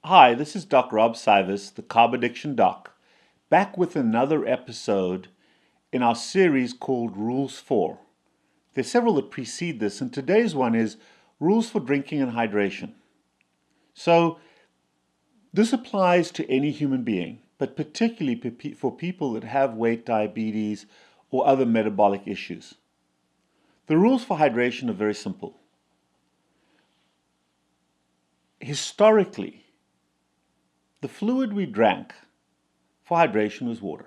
Hi, this is Dr. Rob Cywes, the CarbAddictionDoc, back with another episode in our series called Rules for. There's several that precede this, and today's one is Rules for Drinking and Hydration. So, this applies to any human being, but particularly for people that have weight, diabetes, or other metabolic issues. The rules for hydration are very simple. Historically, the fluid we drank for hydration was water.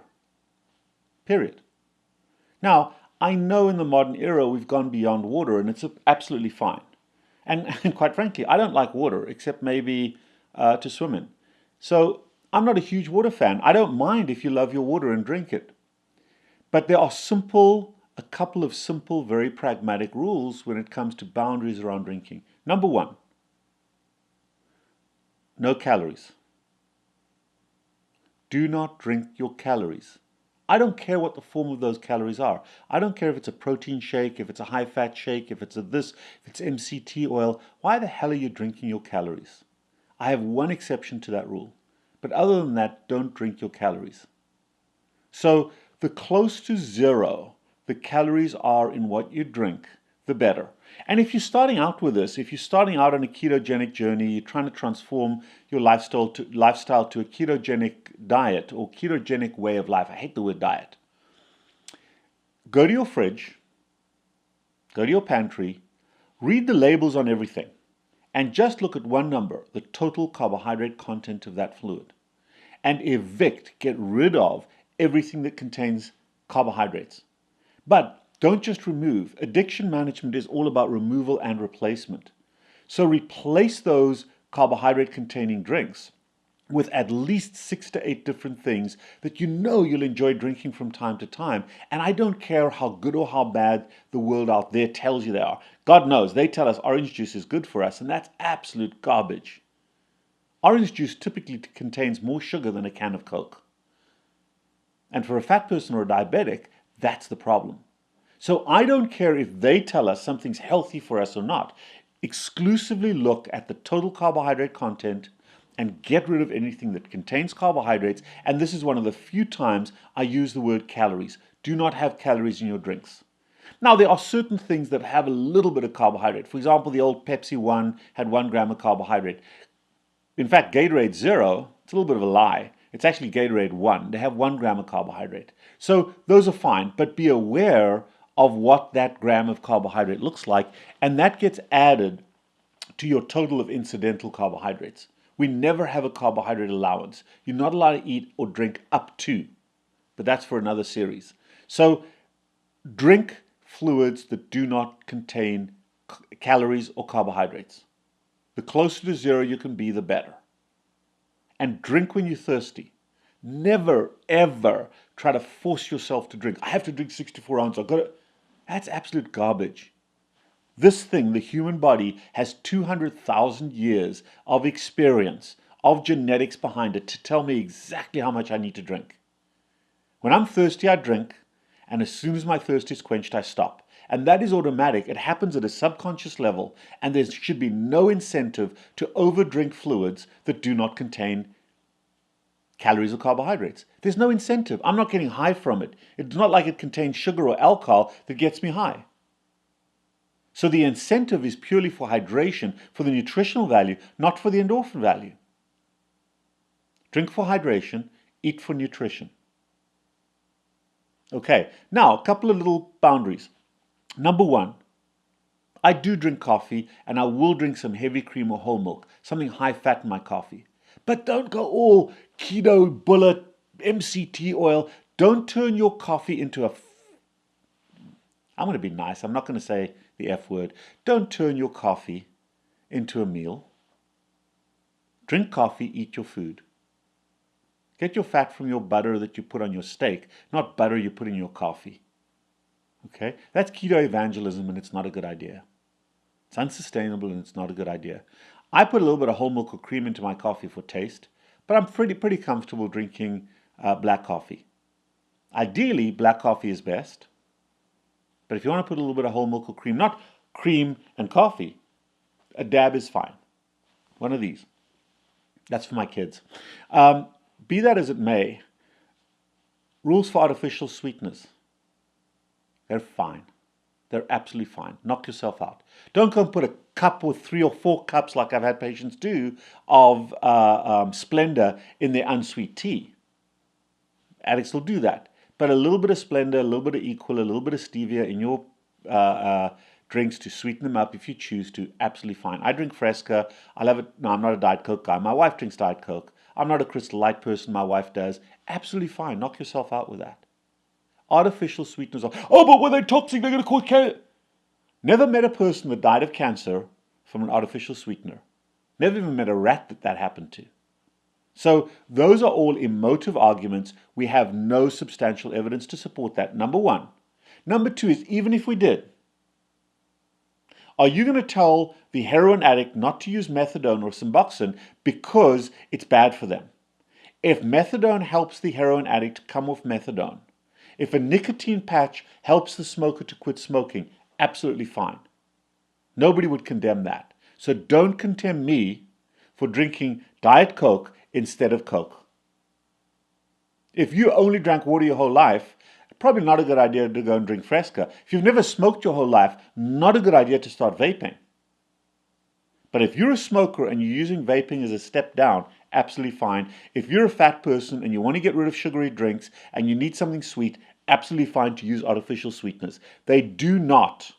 Period. Now, I know in the modern era we've gone beyond water and it's absolutely fine. And quite frankly, I don't like water except maybe to swim in. So I'm not a huge water fan. I don't mind if you love your water and drink it. But there are a couple of simple, very pragmatic rules when it comes to boundaries around drinking. Number one, no calories. Do not drink your calories. I don't care what the form of those calories are. I don't care if it's a protein shake, if it's a high-fat shake, if it's if it's MCT oil. Why the hell are you drinking your calories? I have one exception to that rule. But other than that, don't drink your calories. So the close to zero the calories are in what you drink, the better. And if you're starting out with this, if you're starting out on a ketogenic journey, you're trying to transform your lifestyle to a ketogenic diet or ketogenic way of life. I hate the word diet. Go to your fridge, go to your pantry, read the labels on everything, and just look at one number, the total carbohydrate content of that fluid, and get rid of everything that contains carbohydrates. But don't just remove. Addiction management is all about removal and replacement. So replace those carbohydrate-containing drinks with at least 6 to 8 different things that you know you'll enjoy drinking from time to time. And I don't care how good or how bad the world out there tells you they are. God knows, they tell us orange juice is good for us, and that's absolute garbage. Orange juice typically contains more sugar than a can of Coke. And for a fat person or a diabetic, that's the problem. So I don't care if they tell us something's healthy for us or not. Exclusively look at the total carbohydrate content and get rid of anything that contains carbohydrates. And this is one of the few times I use the word calories. Do not have calories in your drinks. Now, there are certain things that have a little bit of carbohydrate. For example, the old Pepsi 1 had 1 gram of carbohydrate. In fact, Gatorade Zero, it's a little bit of a lie. It's actually Gatorade 1. They have 1 gram of carbohydrate. So those are fine, but be aware of what that gram of carbohydrate looks like, and that gets added to your total of incidental carbohydrates. We never have a carbohydrate allowance. You're not allowed to eat or drink up to, but that's for another series. So drink fluids that do not contain calories or carbohydrates. The closer to zero you can be, the better. And drink when you're thirsty. Never, ever try to force yourself to drink. I have to drink 64 ounces. That's absolute garbage. This thing, the human body, has 200,000 years of experience, of genetics behind it to tell me exactly how much I need to drink. When I'm thirsty, I drink, and as soon as my thirst is quenched, I stop. And that is automatic. It happens at a subconscious level, and there should be no incentive to overdrink fluids that do not contain calories or carbohydrates. There's no incentive. I'm not getting high from it. It's not like it contains sugar or alcohol that gets me high. So the incentive is purely for hydration, for the nutritional value, not for the endorphin value. Drink for hydration, eat for nutrition. Okay, now a couple of little boundaries. Number one, I do drink coffee, and I will drink some heavy cream or whole milk, something high fat in my coffee. But don't go all keto, bullet, MCT oil. Don't turn your coffee into I'm going to be nice. I'm not going to say the F word. Don't turn your coffee into a meal. Drink coffee, eat your food. Get your fat from your butter that you put on your steak, not butter you put in your coffee. Okay? That's keto evangelism, and it's not a good idea. It's unsustainable, and it's not a good idea. I put a little bit of whole milk or cream into my coffee for taste, but I'm pretty comfortable drinking black coffee. Ideally, black coffee is best. But if you want to put a little bit of whole milk or cream, not cream and coffee, a dab is fine. One of these. That's for my kids. Be that as it may, rules for artificial sweeteners, they're fine. They're absolutely fine. Knock yourself out. Don't go and put a cup with 3 or 4 cups, like I've had patients do, of Splenda in their unsweet tea. Addicts will do that. But a little bit of Splenda, a little bit of Equal, a little bit of stevia in your drinks to sweeten them up if you choose to, absolutely fine. I drink Fresca. I'll have it. No, I'm not a Diet Coke guy. My wife drinks Diet Coke. I'm not a Crystal Light person. My wife does. Absolutely fine. Knock yourself out with that. Artificial sweeteners are, oh, but when they're toxic, they're going to cause cancer. Never met a person that died of cancer from an artificial sweetener. Never even met a rat that happened to. So those are all emotive arguments. We have no substantial evidence to support that, number one. Number two is, even if we did, are you going to tell the heroin addict not to use methadone or Suboxone because it's bad for them? If methadone helps the heroin addict come off methadone, if a nicotine patch helps the smoker to quit smoking, absolutely fine. Nobody would condemn that. So don't condemn me for drinking Diet Coke instead of Coke. If you only drank water your whole life, probably not a good idea to go and drink Fresca. If you've never smoked your whole life, not a good idea to start vaping. But if you're a smoker and you're using vaping as a step down, absolutely fine. If you're a fat person and you want to get rid of sugary drinks and you need something sweet, absolutely fine to use artificial sweeteners. They do not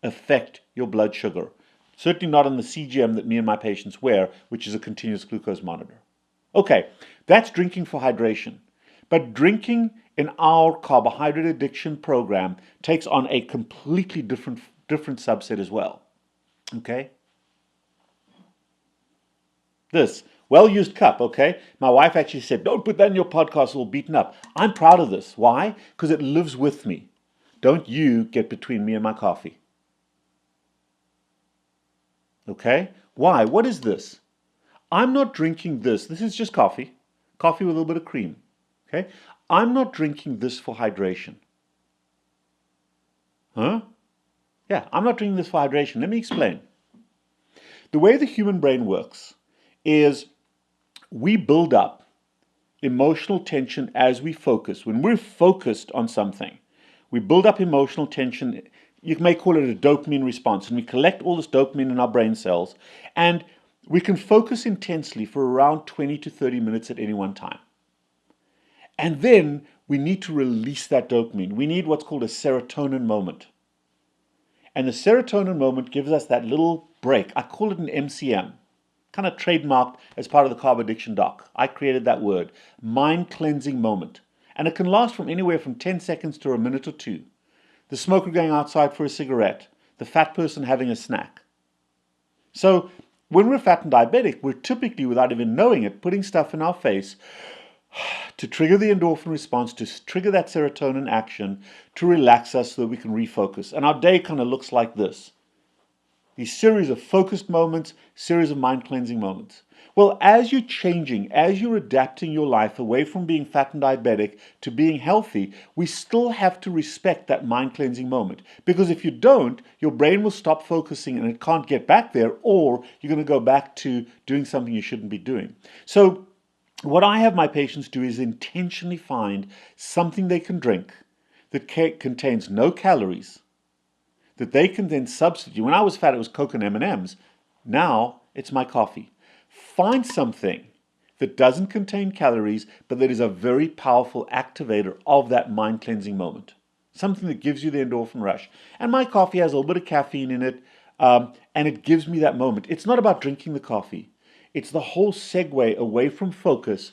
affect your blood sugar. Certainly not on the CGM that me and my patients wear, which is a continuous glucose monitor. Okay, that's drinking for hydration. But drinking in our carbohydrate addiction program takes on a completely different subset as well. Okay? This well-used cup, okay? My wife actually said, don't put that in your podcast, it's all beaten up. I'm proud of this. Why? Because it lives with me. Don't you get between me and my coffee. Okay? Why? What is this? I'm not drinking this. This is just coffee. Coffee with a little bit of cream. Okay? I'm not drinking this for hydration. Huh? Yeah, I'm not drinking this for hydration. Let me explain. The way the human brain works is we build up emotional tension as we focus. When we're focused on something, we build up emotional tension. You may call it a dopamine response, and we collect all this dopamine in our brain cells, and we can focus intensely for around 20 to 30 minutes at any one time. And then we need to release that dopamine. We need what's called a serotonin moment. And the serotonin moment gives us that little break. I call it an MCM, kind of trademarked as part of the CarbAddictionDoc. I created that word, mind cleansing moment. And it can last from anywhere from 10 seconds to a minute or two. The smoker going outside for a cigarette, the fat person having a snack. So when we're fat and diabetic, we're typically, without even knowing it, putting stuff in our face to trigger the endorphin response, to trigger that serotonin action, to relax us so that we can refocus. And our day kind of looks like this. These series of focused moments, series of mind-cleansing moments. Well, as you're changing, as you're adapting your life away from being fat and diabetic to being healthy, we still have to respect that mind-cleansing moment. Because if you don't, your brain will stop focusing and it can't get back there, or you're going to go back to doing something you shouldn't be doing. So what I have my patients do is intentionally find something they can drink that contains no calories, that they can then substitute. When I was fat, it was Coke and M&Ms. Now, it's my coffee. Find something that doesn't contain calories, but that is a very powerful activator of that mind-cleansing moment. Something that gives you the endorphin rush. And my coffee has a little bit of caffeine in it, and it gives me that moment. It's not about drinking the coffee. It's the whole segue away from focus.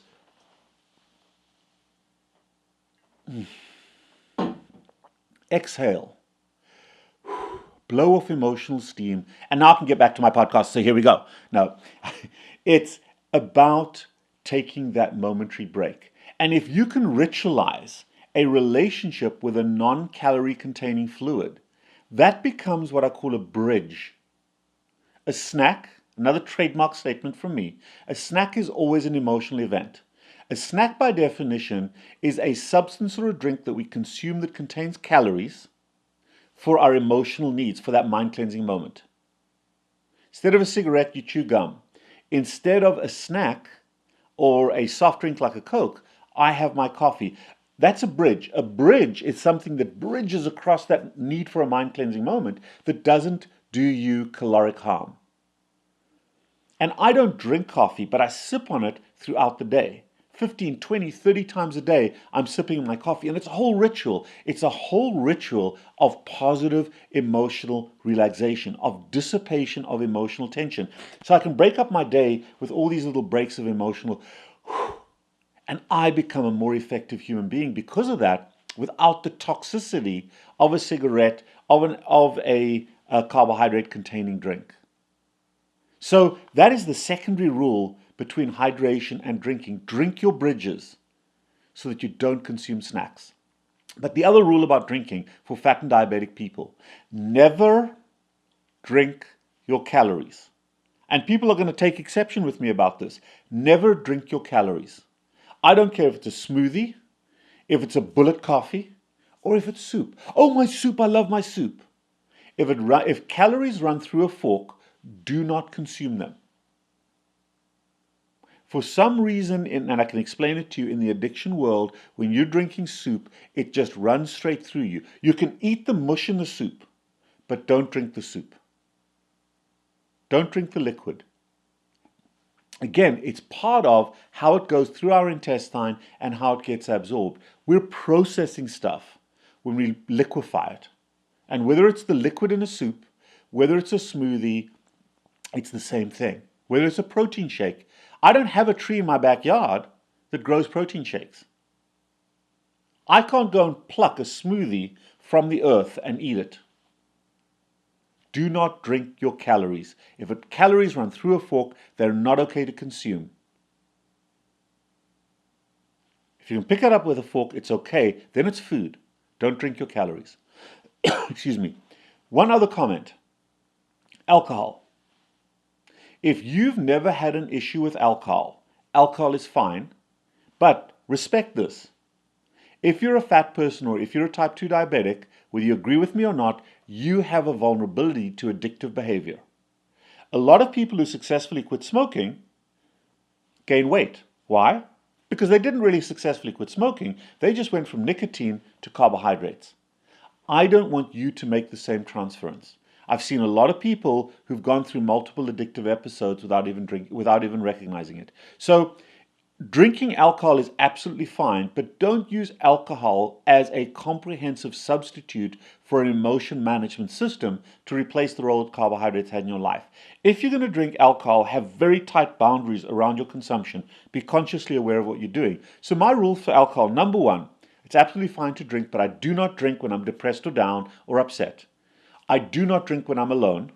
Exhale. Blow off emotional steam. And now I can get back to my podcast, so here we go. No, it's about taking that momentary break. And if you can ritualize a relationship with a non-calorie containing fluid, that becomes what I call a bridge. A snack, another trademark statement from me, a snack is always an emotional event. A snack, by definition, is a substance or a drink that we consume that contains calories for our emotional needs, for that mind-cleansing moment. Instead of a cigarette, you chew gum. Instead of a snack, or a soft drink like a Coke, I have my coffee. That's a bridge. A bridge is something that bridges across that need for a mind-cleansing moment that doesn't do you caloric harm. And I don't drink coffee, but I sip on it throughout the day. 15, 20, 30 times a day, I'm sipping my coffee. And it's a whole ritual. It's a whole ritual of positive emotional relaxation, of dissipation of emotional tension. So I can break up my day with all these little breaks of emotional, and I become a more effective human being because of that, without the toxicity of a cigarette, of a carbohydrate-containing drink. So that is the secondary rule between hydration and drinking. Drink your bridges so that you don't consume snacks. But the other rule about drinking for fat and diabetic people, never drink your calories. And people are going to take exception with me about this. Never drink your calories. I don't care if it's a smoothie, if it's a bullet coffee, or if it's soup. Oh, my soup, I love my soup. If calories run through a fork, do not consume them. For some reason, and I can explain it to you, in the addiction world, when you're drinking soup, it just runs straight through you. You can eat the mush in the soup, but don't drink the soup. Don't drink the liquid. Again, it's part of how it goes through our intestine and how it gets absorbed. We're processing stuff when we liquefy it. And whether it's the liquid in a soup, whether it's a smoothie, it's the same thing. Whether it's a protein shake, I don't have a tree in my backyard that grows protein shakes. I can't go and pluck a smoothie from the earth and eat it. Do not drink your calories. If calories run through a fork, they're not okay to consume. If you can pick it up with a fork, it's okay. Then it's food. Don't drink your calories. Excuse me. One other comment. Alcohol. If you've never had an issue with alcohol, alcohol is fine, but respect this. If you're a fat person or if you're a type 2 diabetic, whether you agree with me or not, you have a vulnerability to addictive behavior. A lot of people who successfully quit smoking gain weight. Why? Because they didn't really successfully quit smoking. They just went from nicotine to carbohydrates. I don't want you to make the same transference. I've seen a lot of people who've gone through multiple addictive episodes without even recognizing it. So drinking alcohol is absolutely fine, but don't use alcohol as a comprehensive substitute for an emotion management system to replace the role that carbohydrates had in your life. If you're going to drink alcohol, have very tight boundaries around your consumption. Be consciously aware of what you're doing. So my rule for alcohol, number one, it's absolutely fine to drink, but I do not drink when I'm depressed or down or upset. I do not drink when I'm alone.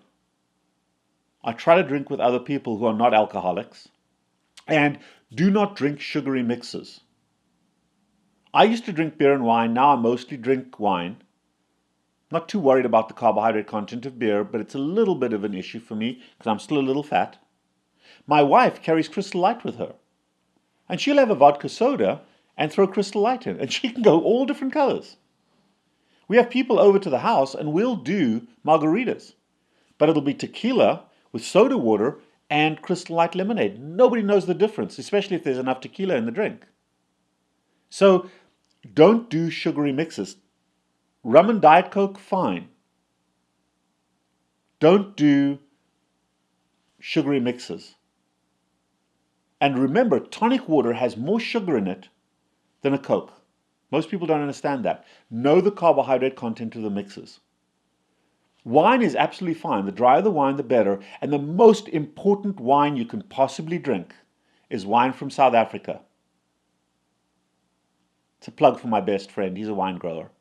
I try to drink with other people who are not alcoholics. And do not drink sugary mixes. I used to drink beer and wine. Now I mostly drink wine. Not too worried about the carbohydrate content of beer, but it's a little bit of an issue for me because I'm still a little fat. My wife carries Crystal Light with her. And she'll have a vodka soda and throw Crystal Light in. And she can go all different colors. We have people over to the house and we'll do margaritas. But it'll be tequila with soda water and Crystal Light lemonade. Nobody knows the difference, especially if there's enough tequila in the drink. So don't do sugary mixes. Rum and Diet Coke, fine. Don't do sugary mixes. And remember, tonic water has more sugar in it than a Coke. Most people don't understand that. Know the carbohydrate content of the mixes. Wine is absolutely fine. The drier the wine, the better. And the most important wine you can possibly drink is wine from South Africa. It's a plug for my best friend. He's a wine grower.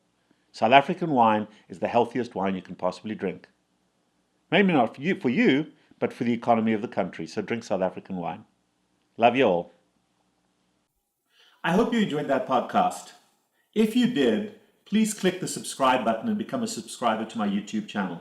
South African wine is the healthiest wine you can possibly drink. Maybe not for you, but for the economy of the country. So drink South African wine. Love you all. I hope you enjoyed that podcast. If you did, please click the subscribe button and become a subscriber to my YouTube channel.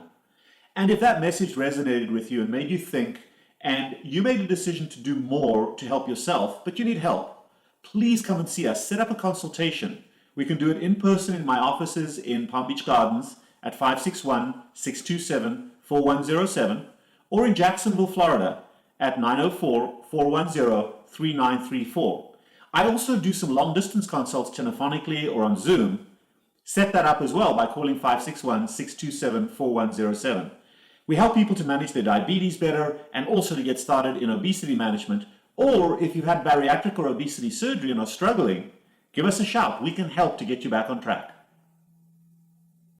And if that message resonated with you and made you think, and you made a decision to do more to help yourself, but you need help, please come and see us. Set up a consultation. We can do it in person in my offices in Palm Beach Gardens at 561-627-4107 or in Jacksonville, Florida at 904-410-3600. 3934. I also do some long distance consults telephonically or on Zoom. Set that up as well by calling 561-627-4107. We help people to manage their diabetes better and also to get started in obesity management. Or if you've had bariatric or obesity surgery and are struggling, give us a shout. We can help to get you back on track.